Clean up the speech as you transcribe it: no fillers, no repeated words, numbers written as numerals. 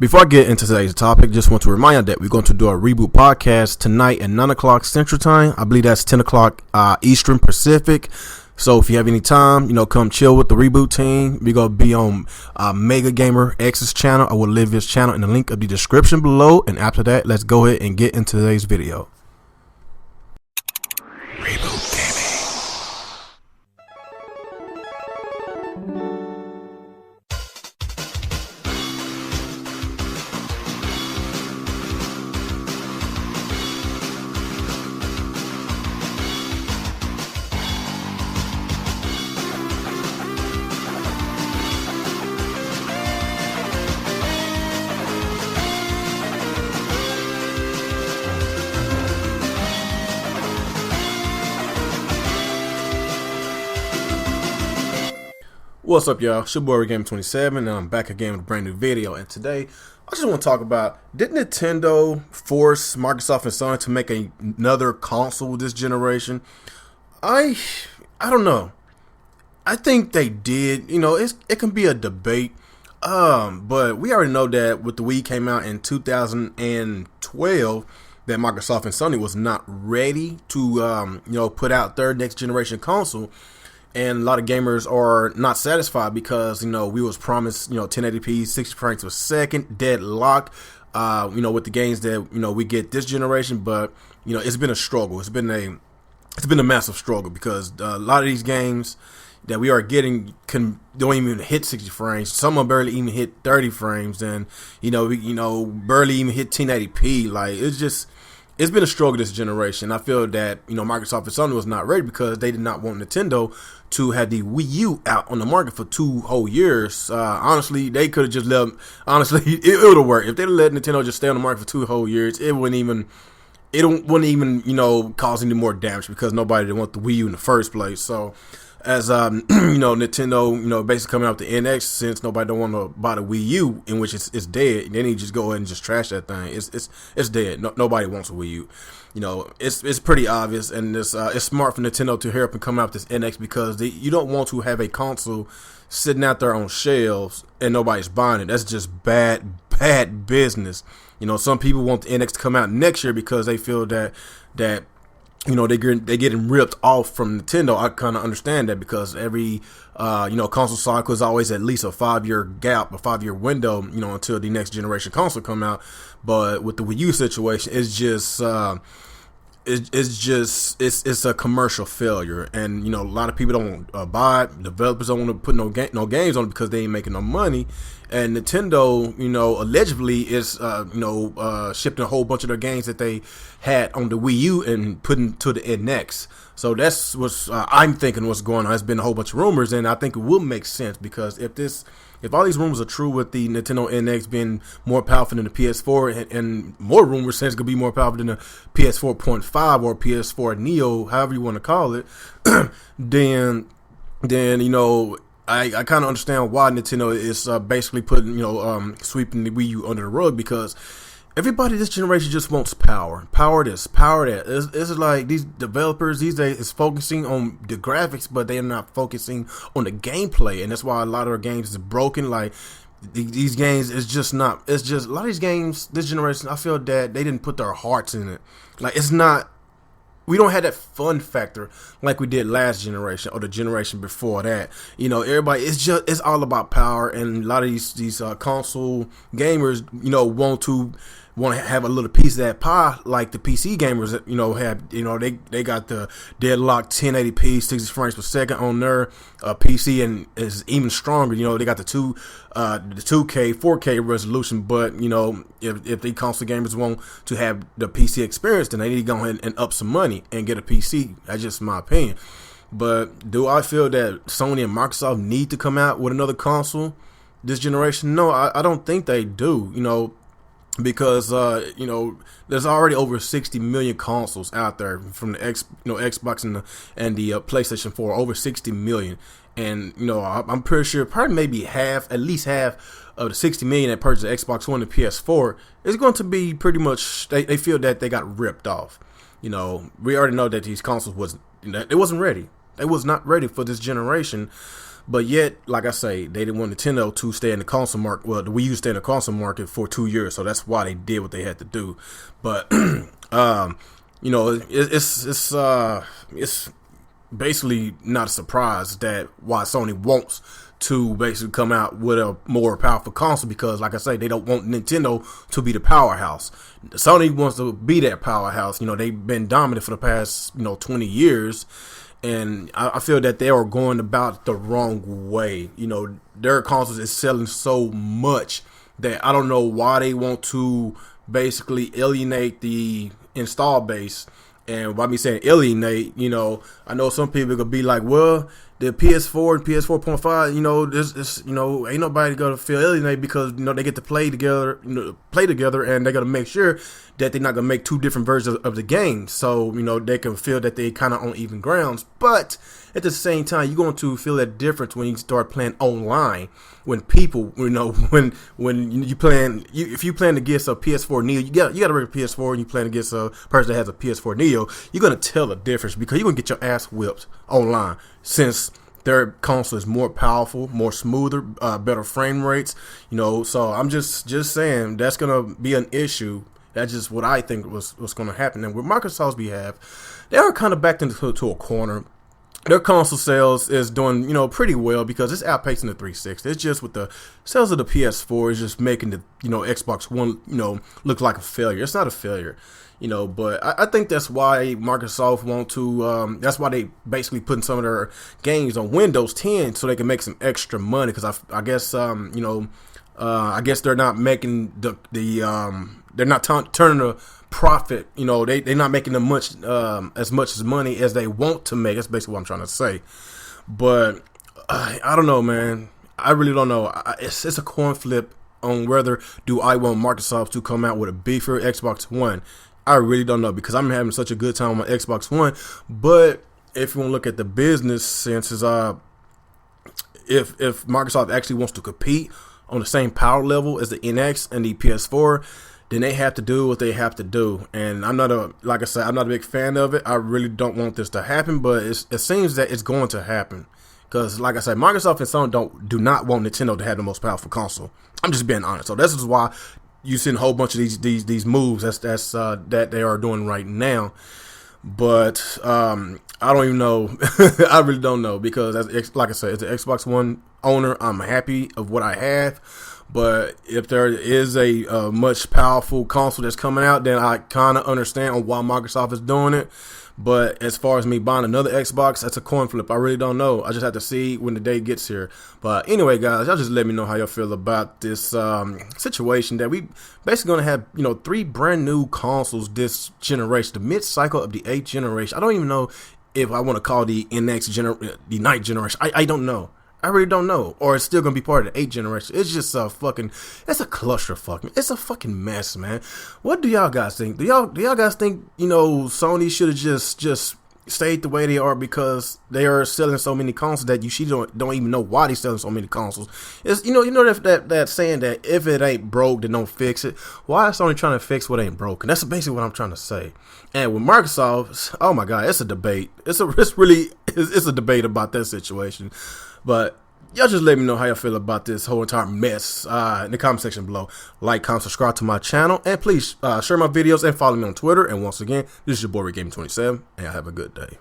Before I get into today's topic, just want to remind you that we're going to do a reboot podcast tonight at 9 o'clock Central Time. I believe that's 10 o'clock Eastern Pacific. So if you have any time, come chill with the reboot team. We're going to be on Mega Gamer X's channel. I will leave his channel in the link of the description below. And after that, let's go ahead and get into today's video. Reboot Gaming. What's up, y'all? It's your boy Gamer27, and I'm back again with a brand new video. And today, I just want to talk about, did Nintendo force Microsoft and Sony to make another console this generation? I don't know. I think they did. It can be a debate. But we already know that with the Wii came out in 2012, that Microsoft and Sony was not ready to, put out their next generation console. And a lot of gamers are not satisfied because, we was promised, 1080p, 60 frames per second, deadlock, with the games that, we get this generation. But, it's been a struggle. It's been a massive struggle because a lot of these games that we are getting don't even hit 60 frames. Some of them barely even hit 30 frames. And, barely even hit 1080p. Like, it's been a struggle this generation. I feel that, Microsoft and Sony was not ready because they did not want Nintendo to have the Wii U out on the market for 2 whole years. Honestly, they could have just let them. Honestly, it would have worked. If they'd let Nintendo just stay on the market for 2 whole years, it wouldn't even, cause any more damage because nobody did want the Wii U in the first place. So, as Nintendo, basically coming out with the NX, since nobody don't want to buy the Wii U, in which it's dead, then you just go ahead and just trash that thing. It's dead. Nobody wants a Wii U. It's pretty obvious, and it's smart for Nintendo to hurry up and come out with this NX because you don't want to have a console sitting out there on shelves and nobody's buying it. That's just bad business. Some people want the NX to come out next year because they feel that they're getting ripped off from Nintendo. I kind of understand that because every console cycle is always at least a 5-year gap, a 5-year window, until the next generation console come out. But with the Wii U situation, it's a commercial failure, and a lot of people don't buy it. Developers don't want to put no games on it because they ain't making no money. And Nintendo, allegedly is shipping a whole bunch of their games that they had on the Wii U and putting to the NX. So that's what I'm thinking what's going on. There's been a whole bunch of rumors, and I think it will make sense because if all these rumors are true with the Nintendo NX being more powerful than the PS4, and more rumors saying it's going to be more powerful than the PS4.5 or PS4 Neo, however you want to call it, then I kind of understand why Nintendo is basically putting, sweeping the Wii U under the rug because everybody this generation just wants power. Power this, power that. It's like these developers these days is focusing on the graphics, but they're not focusing on the gameplay. And that's why a lot of our games is broken. Like, these games is just not. It's just a lot of these games this generation, I feel that they didn't put their hearts in it. Like, it's not. We don't have that fun factor like we did last generation or the generation before that. Everybody, it's all about power, and a lot of these console gamers, want to have a little piece of that pie, like the PC gamers, have, they got the deadlock 1080p 60 frames per second on their PC, and is even stronger. They got the 2K 4K resolution, but if the console gamers want to have the PC experience, then they need to go ahead and up some money and get a PC. That's just my opinion. But do I feel that Sony and Microsoft need to come out with another console this generation? No, I don't think they do. Because there's already over 60 million consoles out there from the Xbox and the PlayStation 4, over 60 million, and I'm pretty sure probably maybe at least half of the 60 million that purchased the Xbox One and PS4 is going to be pretty much they feel that they got ripped off. We already know that these consoles wasn't ready. They was not ready for this generation. But yet, like I say, they didn't want Nintendo to stay in the console market. Well, the Wii U stay in the console market for 2 years, so that's why they did what they had to do. But you know, it's basically not a surprise that why Sony wants to basically come out with a more powerful console, because like I say, they don't want Nintendo to be the powerhouse. Sony wants to be that powerhouse. You know, they've been dominant for the past 20 years, and I feel that they are going about the wrong way. You know, their consoles is selling so much that I don't know why they want to basically alienate the install base. And by me saying alienate, I know some people could be like, well, the PS4 and PS4.5, this, ain't nobody gonna feel alienated because they get to play together, and they're gonna make sure that they're not gonna make two different versions of the game, so they can feel that they kind of on even grounds. But at the same time, you're going to feel that difference when you start playing online. When people, when you playing, if you playing against a PS4 Neo, you got a regular PS4, and you playing against a person that has a PS4 Neo, you're gonna tell the difference because you're gonna get your ass whipped online, since their console is more powerful, more smoother, better frame rates. So I'm just saying that's gonna be an issue. That's just what I think was gonna happen. And with Microsoft's behalf, they are kind of backed into a corner. Their console sales is doing, pretty well because it's outpacing the 360. It's just with the sales of the PS4 is just making the, Xbox One, look like a failure. It's not a failure, but I think that's why Microsoft want to, that's why they basically putting some of their games on Windows 10 so they can make some extra money. Because I guess, I guess they're not making they're not turning a profit. They're not making as much money as they want to make. That's basically what I'm trying to say. But I don't know, man. I really don't know. It's a coin flip on whether do I want Microsoft to come out with a beefier Xbox One. I really don't know, because I'm having such a good time on my Xbox One. But if you want to look at the business senses, if Microsoft actually wants to compete on the same power level as the NX and the PS4, then they have to do what they have to do. And I'm not a big fan of it. I really don't want this to happen, but it seems that it's going to happen. Because, like I said, Microsoft and Sony do not want Nintendo to have the most powerful console. I'm just being honest. So this is why you see a whole bunch of these moves that they are doing right now. But I don't even know. I really don't know, because like I said, as an Xbox One owner, I'm happy of what I have. But if there is a much powerful console that's coming out, then I kind of understand why Microsoft is doing it. But as far as me buying another Xbox, that's a coin flip. I really don't know. I just have to see when the day gets here. But anyway, guys, y'all just let me know how y'all feel about this situation that we basically going to have, 3 brand new consoles this generation, the mid-cycle of the 8th generation. I don't even know if I want to call the NX the 9th generation. I don't know. I really don't know. Or it's still going to be part of the 8th generation. It's just it's a clusterfuck. It's a fucking mess, man. What do y'all guys think? Do y'all guys think, Sony should have just stayed the way they are because they are selling so many consoles that you don't even know why they're selling so many consoles? It's, that saying that if it ain't broke, then don't fix it. Why is Sony trying to fix what ain't broken? That's basically what I'm trying to say. And with Microsoft, oh my God, it's a debate. It's a debate about that situation. But y'all just let me know how y'all feel about this whole entire mess in the comment section below. Like, comment, subscribe to my channel, and please share my videos and follow me on Twitter. And once again, this is your boy Gamer27, and y'all have a good day.